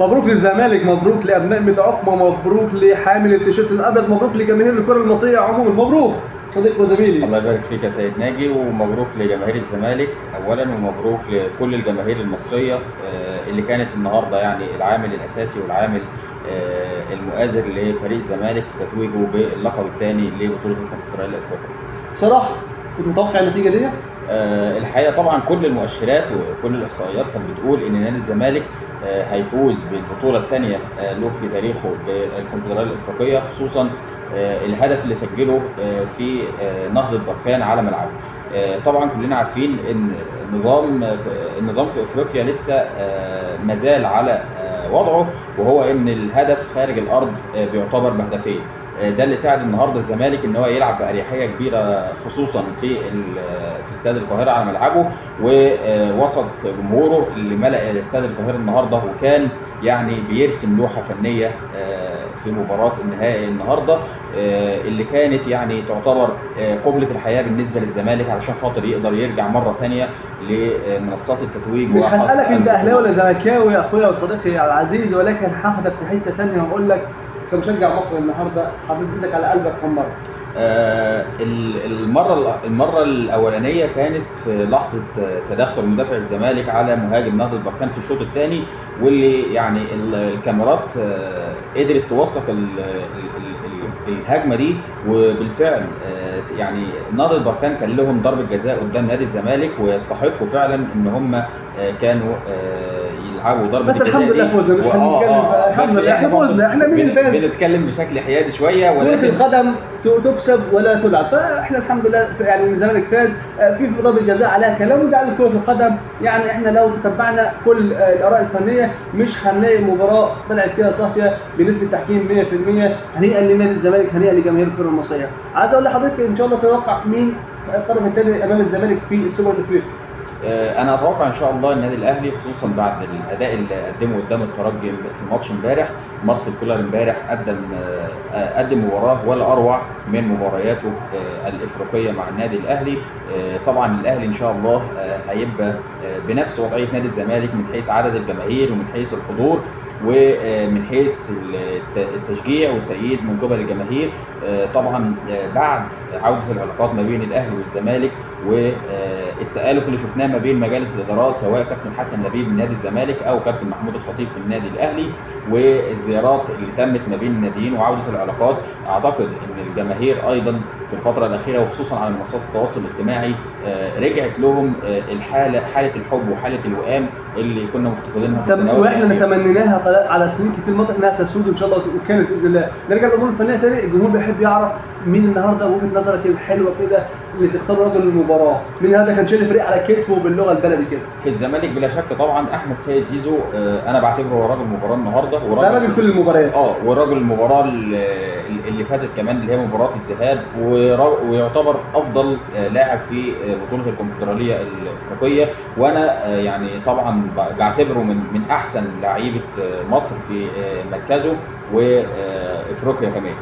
مبروك للزمالك، مبروك لابناء ميت عقبه، مبروك لحامل التيشيرت الابيض، مبروك لجماهير الكره المصريه عموما، مبروك صديقي وزميلي. الله يبارك فيك يا سيد ناجي، ومبروك لجماهير الزمالك اولا، ومبروك لكل الجماهير المصريه اللي كانت النهارده يعني العامل الاساسي والعامل المؤازر لفريق الزمالك في تتويجه باللقب الثاني لبطوله الكونفدراليه الافريقيه. بصراحه كنت متوقع النتيجه دي. الحقيقه طبعا كل المؤشرات وكل الاحصائيات كانت بتقول ان نادي الزمالك هيفوز بالبطوله الثانيه له في تاريخه بالكونفدراليه الافريقيه، خصوصا الهدف اللي سجله في نهضه بركان على ملعبه. طبعا كلنا عارفين ان النظام في افريقيا لسه مازال على وضعه، وهو ان الهدف خارج الارض بيعتبر بهدفين. ده اللي ساعد النهارده الزمالك ان هو يلعب باريحيه كبيره، خصوصا في استاد القاهره على ملعبه، ووسط جمهوره اللي ملأ استاد القاهره النهارده، وكان يعني بيرسم لوحه فنيه في مباراه النهائي النهارده، اللي كانت يعني تعتبر قبلة الحياه بالنسبه للزمالك علشان خاطر يقدر يرجع مره ثانيه لمنصات التتويج. مش هسألك انت اهلاوي ولا زملكاوي يا اخويا وصديقي العزيز، ولكن هاخدك في حته ثانيه واقول لك كمشجع مصري النهارده حطيت ايدك على قلبك كم مره؟ المره الاولانيه كانت في لحظه تدخل مدافع الزمالك على مهاجم نهضه بركان في الشوط الثاني، واللي يعني الكاميرات قدرت توثق الهجمه دي، وبالفعل يعني نهضه بركان كان لهم ضربه جزاء قدام نادي الزمالك، ويستحقوا فعلا ان هم كانوا يلعبوا ضربه بس الجزاء. الحمد لله فوزنا، مش هنتكلم الحمد لله احنا فوزنا، احنا مين اللي فاز؟ بنتكلم بشكل حيادي شويه، كرة القدم تكسب ولا تلعب، فاحنا الحمد لله يعني الزمالك فاز في ضربه جزاء عليها كلام، وده على كرة القدم. يعني احنا لو تتبعنا كل الاراء الفنيه مش هنلاقي مباراه طلعت كده صافيه بنسبه تحكيم 100%. هنيئا لنادي الزمالك، هنيئا لجماهير الكره المصريه. عايز اقول لحضرتك ان شاء الله تتوقع مين الطرف الثاني امام الزمالك في السوبر الافريقي؟ انا اتوقع ان شاء الله النادي الاهلي، خصوصا بعد الاداء اللي قدمه قدام الترجي في ماتش امبارح. مارسيل كولر امبارح قدم مباراه ولا اروع من مبارياته الافريقيه مع النادي الاهلي. طبعا الاهلي ان شاء الله هيبقى بنفس وضعيه نادي الزمالك من حيث عدد الجماهير ومن حيث الحضور ومن حيث التشجيع والتأييد من قبل الجماهير. طبعا بعد عوده العلاقات ما بين الاهلي والزمالك والتآلف اللي شفناه ما بين مجالس الادارات، سواء كابتن حسن لبيب من نادي الزمالك او كابتن محمود الخطيب في النادي الاهلي، والزيارات اللي تمت ما بين الناديين وعوده العلاقات، اعتقد ان الجماهير ايضا في الفتره الاخيره وخصوصا على منصات التواصل الاجتماعي رجعت لهم حاله الحب وحاله الوئام اللي كنا مفتقدينها في السنوات واحنا نتمناها على سنين كتير مضت انها تسود ان شاء الله، وكانت باذن الله. نرجع للامور الفنيه تاني، الجمهور بيحب يعرف مين النهارده وجهه نظرك الحلوه كده اللي تختار رجل المباراه، مين النهارده كان شايل الفريق على كتفه باللغه البلدي كده؟ في الزمالك بلا شك طبعا احمد سيد زيزو، انا بعتبره هو راجل المباراه النهارده، ده راجل كل المباريات. وراجل المباراه اللي فاتت كمان اللي هي مباراه الذهاب، ويعتبر افضل لاعب في بطوله الكونفدراليه الافريقيه، وانا يعني طبعا بعتبره من احسن لعيبه مصر في مركزه وافريقيا كمان.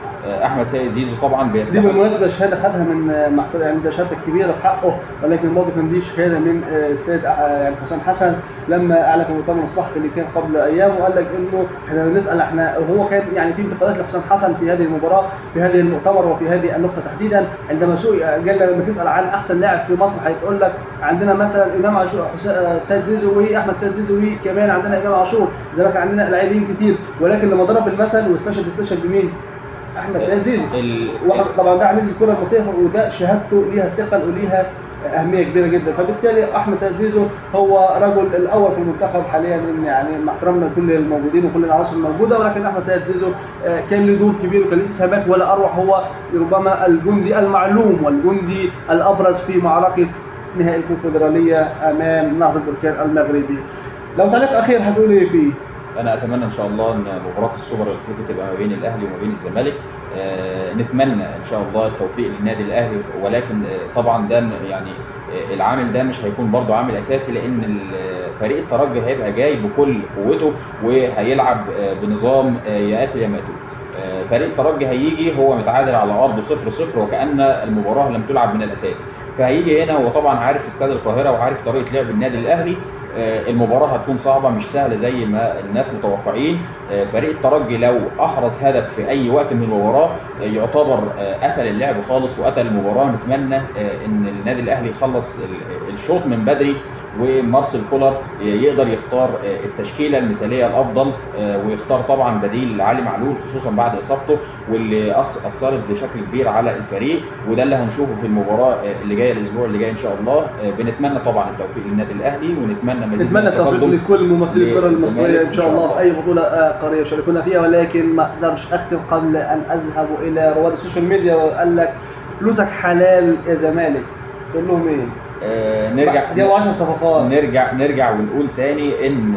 احمد سيد زيزو طبعا دي بالمناسبه شهاده خدها من محفوظ، يعني ده شهاده كبيره في حقه، ولكن برضه كان دي شهاده من السيد يعني حسام حسن لما اعلن في المؤتمر الصحفي اللي كان قبل ايام، وقال لك انه احنا بنسال، هو كان يعني في انتقادات لحسام حسن في هذه المباراه في هذه المؤتمر وفي هذه النقطه تحديدا، عندما قال لما تسال عن احسن لاعب في مصر هيقول لك عندنا مثلا امام عاشور، سيد زيزو واحمد سيد زيزو، وكمان عندنا امام عاشور، زي ما كان عندنا لاعبين كتير، ولكن لما ضرب المثل واستشهد بمين؟ احمد سيد زيزو. طبعا ده عميد الكره المصريه، وده شهادته ليها ثقل وليها اهميه كبيره جدا، فبالتالي احمد سيد زيزو هو رجل الاول في المنتخب حاليا، يعني مع احترامنا لكل الموجودين وكل العناصر الموجوده، ولكن احمد سيد زيزو كان له دور كبير وكان له اسهامات ولا اروع، هو ربما الجندي المعلوم والجندي الابرز في معركه نهائي الكونفدراليه امام نهضه بركان المغربي. لو تعليق اخير هتقول ايه فيه؟ انا اتمنى ان شاء الله ان مباراه السوبر الافريقي تبقى ما بين الاهلي وما بين الزمالك. نتمنى ان شاء الله التوفيق للنادي الاهلي، ولكن طبعا ده يعني العامل ده مش هيكون برضو عامل اساسي، لان فريق الترجي هيبقى جاي بكل قوته وهيلعب بنظام يا قاتل يا مقتول. فريق الترجي هيجي هو متعادل على ارضه 0-0 وكأن المباراه لم تلعب من الاساس، فهيجي هنا هو طبعا عارف استاد القاهره وعارف طريقه لعب النادي الاهلي، المباراه هتكون صعبه مش سهله زي ما الناس متوقعين. فريق الترجي لو احرز هدف في اي وقت من المباراه يعتبر قتل اللعب خالص وقتل المباراه. نتمنى ان النادي الاهلي يخلص الشوط من بدري ومارسيل كولر يقدر يختار التشكيله المثاليه الافضل، ويختار طبعا بديل علي معلول خصوصا بعد اصابته واللي اثرت بشكل كبير على الفريق، وده اللي هنشوفه في المباراه اللي جايه الاسبوع اللي جاي ان شاء الله. بنتمنى طبعا التوفيق للنادي الاهلي ونتمنى مزيد من التوفيق لكل ممثلي الكره المصريه ان شاء الله في اي بطوله قاريه يشاركونا فيها. ولكن ما اقدرش اختم قبل ان اذهب الى رواد السوشيال ميديا وقال لك فلوسك حلال يا زمالك، تقول لهم ايه؟ جابوا 10 صفقات. نرجع ونقول تاني ان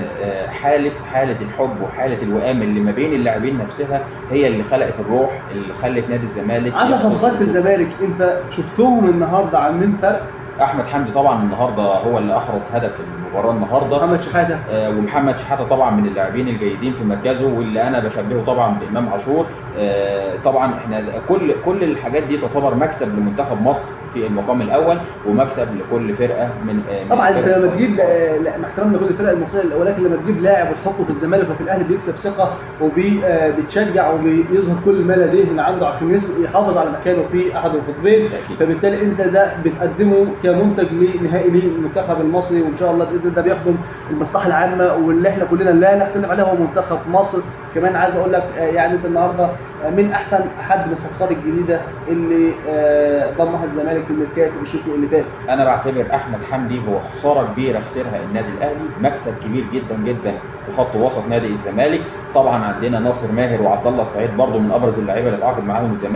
حاله الحب وحاله الوئام اللي ما بين اللاعبين نفسها هي اللي خلقت الروح اللي خلت نادي الزمالك 10 صفقات في الزمالك. انت شفتهم النهارده عاملين فرق. احمد حمدي طبعا النهارده هو اللي احرز هدف المباراه النهارده. محمد شحاته ومحمد شحاته طبعا من اللاعبين الجيدين في مركزه واللي انا بشبهه طبعا بامام عاشور. طبعا احنا كل الحاجات دي تعتبر مكسب لمنتخب مصر في المقام الاول ومكسب لكل فرقه من طبعا انت لما تجيب مع احترامنا لكل الفرق المصريه، ولكن لما تجيب لاعب وتحطه في الزمالك وفي الاهلي بيكسب ثقه وبيتشجع وبيظهر كل ما لديه من عنده عشان يحافظ على مكانه في احد القطبين. فبالتالي انت ده بتقدمه كمنتج لنهائي للمنتخب المصري، وان شاء الله باذن الله ده بيخدم المصلحه العامه واللي احنا كلنا لا نختلف عليه هو منتخب مصر. كمان عايز اقول لك يعني انت النهارده من احسن حد من الصفقات الجديده اللي ضمها الزمالك في الميركاتو الشتوي اللي فات. انا بعتبر احمد حمدي هو خساره كبيره خسرها النادي الاهلي، مكسب كبير جدا جدا في خط وسط نادي الزمالك. طبعا عندنا ناصر ماهر وعبد الله سعيد برضو من ابرز اللعيبه اللي اتعاقد معاهم الزمالك.